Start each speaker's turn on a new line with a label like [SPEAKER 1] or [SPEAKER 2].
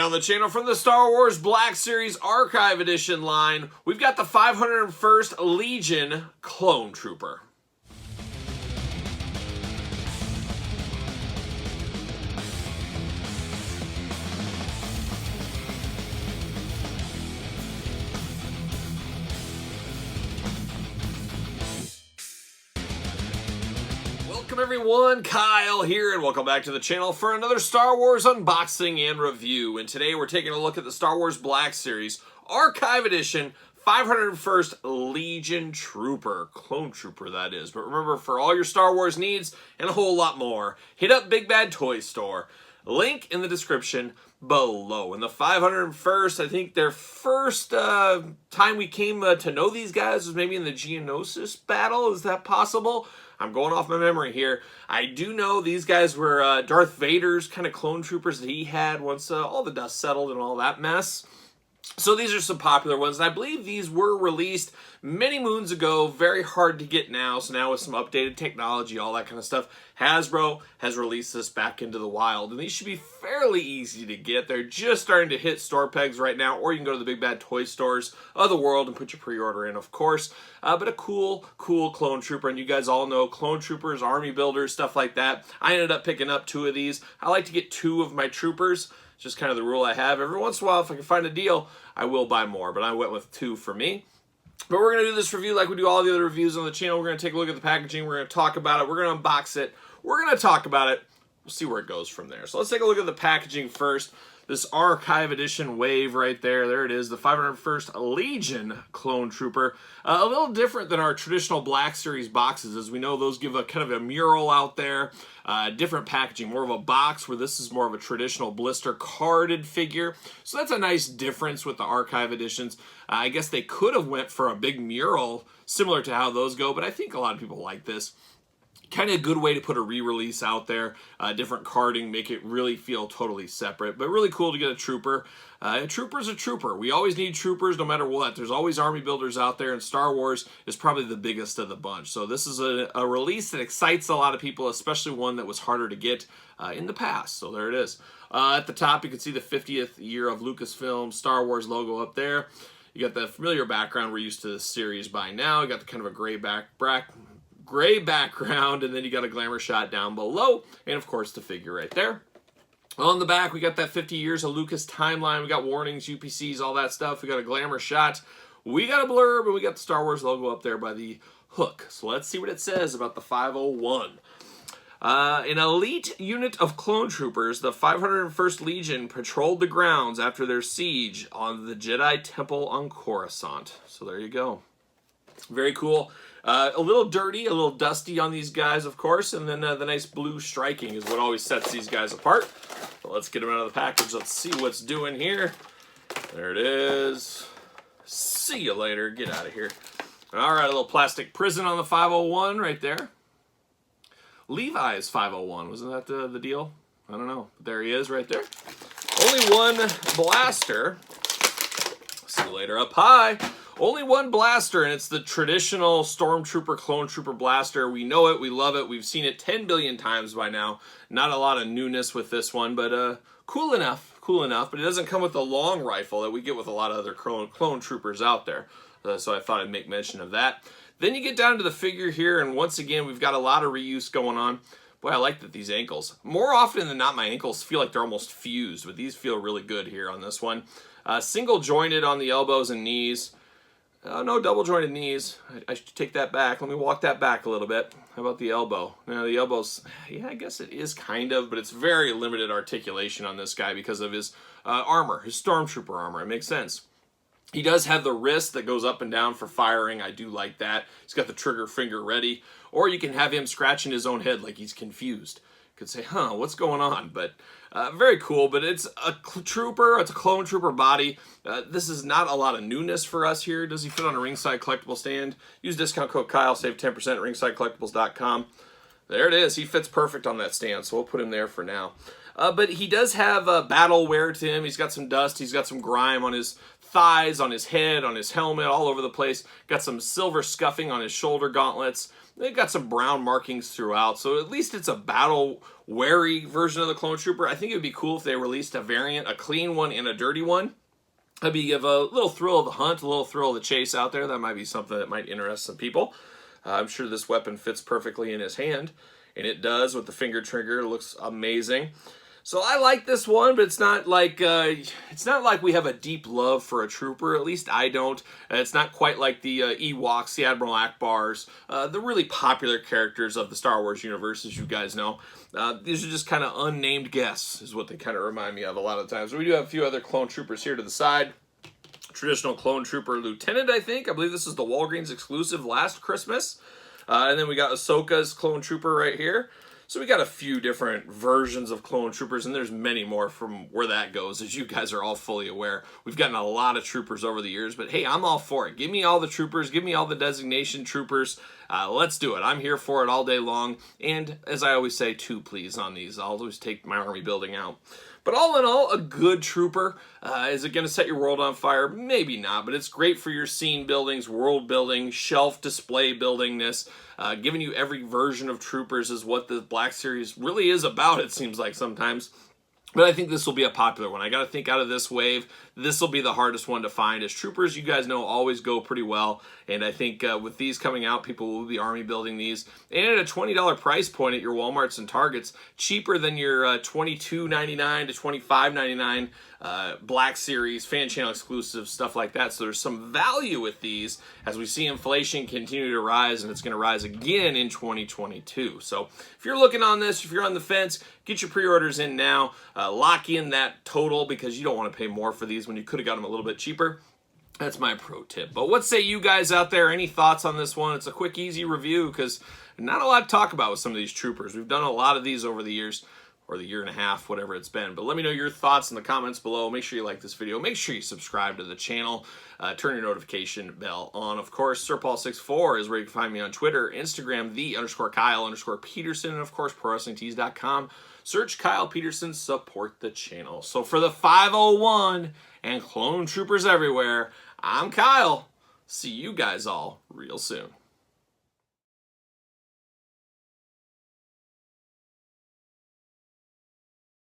[SPEAKER 1] on the channel from the Star Wars Black Series Archive Edition line, we've got the 501st Legion Clone Trooper. Welcome everyone, Kyle here, and welcome back to the channel for another Star Wars unboxing and review. And today we're taking a look at the Star Wars Black Series Archive Edition 501st Legion Trooper, Clone Trooper that is. But remember, for all your Star Wars needs and a whole lot more, hit up Big Bad Toy Store. Link in the description below. And the 501st, I think their first time we came to know these guys was maybe in the Geonosis battle. Is that possible? I'm going off my memory here. I do know these guys were Darth Vader's kind of clone troopers that he had once all the dust settled and all that mess. So these are some popular ones, and I believe these were released many moons ago, very hard to get now. So now with some updated technology, all that kind of stuff, Hasbro has released this back into the wild, and these should be fairly easy to get. They're just starting to hit store pegs right now, or you can go to the Big Bad Toy Stores of the world and put your pre-order in, of course. But a cool clone trooper, and you guys all know clone troopers, army builders, stuff like that. I ended up picking up 2 of these. I like to get 2 of my troopers. It's just kind of the rule I have. Every once in a while, if I can find a deal, I will buy more, but I went with 2 for me. But we're going to do this review like we do all the other reviews on the channel. We're going to take a look at the packaging. We're going to talk about it. We're going to unbox it. We're going to talk about it. We'll see where it goes from there. So let's take a look at the packaging first. This Archive Edition wave right there. There it is, the 501st Legion Clone Trooper. A little different than our traditional Black Series boxes. As we know, those give a kind of a mural out there. Different packaging, more of a box, where this is more of a traditional blister carded figure. So that's a nice difference with the Archive Editions. I guess they could have went for a big mural, similar to how those go, but I think a lot of people like this. Kind of a good way to put a re-release out there, different carding, make it really feel totally separate, but really cool to get a trooper. A trooper's a trooper. We always need troopers no matter what. There's always army builders out there, and Star Wars is probably the biggest of the bunch. So this is a release that excites a lot of people, especially one that was harder to get in the past. So there it is. At the top, you can see the 50th year of Lucasfilm Star Wars logo up there. You got the familiar background. We're used to this series by now. You got the kind of a gray background, and then you got a glamour shot down below, and of course the figure right there. On the back, we got that 50 years of Lucas timeline. We got warnings, UPCs, all that stuff. We got a glamour shot. We got a blurb, and we got the Star Wars logo up there by the hook. So let's see what it says about the 501. An elite unit of clone troopers, the 501st Legion patrolled the grounds after their siege on the Jedi Temple on Coruscant. So there you go. Very cool. A little dirty, a little dusty on these guys, of course, and then the nice blue striking is what always sets these guys apart. So let's get them out of the package. Let's see what's doing here. There it is. See you later. Get out of here. All right, a little plastic prison on the 501 right there. Levi's 501. Wasn't that the deal? I don't know. But there he is right there. Only one blaster. See you later. Up high. Only one blaster, and it's the traditional Stormtrooper, Clone Trooper blaster. We know it, we love it, we've seen it 10 billion times by now. Not a lot of newness with this one, but cool enough. But it doesn't come with the long rifle that we get with a lot of other clone troopers out there. So I thought I'd make mention of that. Then you get down to the figure here, and once again, we've got a lot of reuse going on. Boy, I like that these ankles, more often than not, my ankles feel like they're almost fused, but these feel really good here on this one. Single jointed on the elbows and knees. No double jointed knees. I should take that back. Let me walk that back a little bit. How about the elbow? Now the elbow's, yeah, I guess it is kind of, but it's very limited articulation on this guy because of his armor, his Stormtrooper armor. It makes sense. He does have the wrist that goes up and down for firing. I do like that. He's got the trigger finger ready. Or you can have him scratching his own head like he's confused. Could say, huh, what's going on? But very cool, but it's a trooper, it's a clone trooper body. This is not a lot of newness for us here. Does he fit on a Ringside Collectible stand? Use discount code Kyle, save 10% at ringsidecollectibles.com. There it is. He fits perfect on that stand, so we'll put him there for now. But he does have battle wear to him. He's got some dust. He's got some grime on his thighs, on his head, on his helmet, all over the place. Got some silver scuffing on his shoulder gauntlets. They've got some brown markings throughout, so at least it's a battle-wary version of the Clone Trooper. I think it would be cool if they released a variant, a clean one and a dirty one. That'd give a little thrill of the hunt, a little thrill of the chase out there. That might be something that might interest some people. I'm sure this weapon fits perfectly in his hand, and it does with the finger trigger. It looks amazing. So I like this one, but it's not like we have a deep love for a trooper. At least I don't. It's not quite like the Ewoks, the Admiral Akbars, the really popular characters of the Star Wars universe, as you guys know. These are just kind of unnamed guests, is what they kind of remind me of a lot of times. We do have a few other clone troopers here to the side. Traditional clone trooper lieutenant, I think. I believe this is the Walgreens exclusive last Christmas. And then we got Ahsoka's clone trooper right here. So we got a few different versions of clone troopers, and there's many more from where that goes, as you guys are all fully aware. We've gotten a lot of troopers over the years, but hey, I'm all for it. Give me all the troopers. Give me all the designation troopers. Let's do it. I'm here for it all day long. And as I always say, 2 please on these. I'll always take my army building out. But all in all, a good trooper. Is it going to set your world on fire? Maybe not, but it's great for your scene buildings, world building, shelf display buildingness. Giving you every version of troopers is what the Black Series really is about, it seems like sometimes. But I think this will be a popular one. I got to think out of this wave. This will be the hardest one to find. As troopers, you guys know, always go pretty well. And I think with these coming out, people will be army building these. And at a $20 price point at your Walmarts and Targets, cheaper than your $22.99 to $25.99 Black Series, fan channel exclusive, stuff like that. So there's some value with these as we see inflation continue to rise, and it's going to rise again in 2022. So if you're looking on this, if you're on the fence, get your pre-orders in now. Lock in that total because you don't want to pay more for these when you could have got them a little bit cheaper. That's my pro tip. But what say you guys out there? Any thoughts on this one? It's a quick, easy review because not a lot to talk about with some of these troopers. We've done a lot of these over the years, or the year and a half, whatever it's been. But let me know your thoughts in the comments below. Make sure you like this video. Make sure you subscribe to the channel. Turn your notification bell on. Of course, SirPaul64 is where you can find me on Twitter, Instagram, _Kyle_Peterson, and of course, ProWrestlingTees.com. Search Kyle Peterson, support the channel. So for the 501 and clone troopers everywhere, I'm Kyle. See you guys all real soon.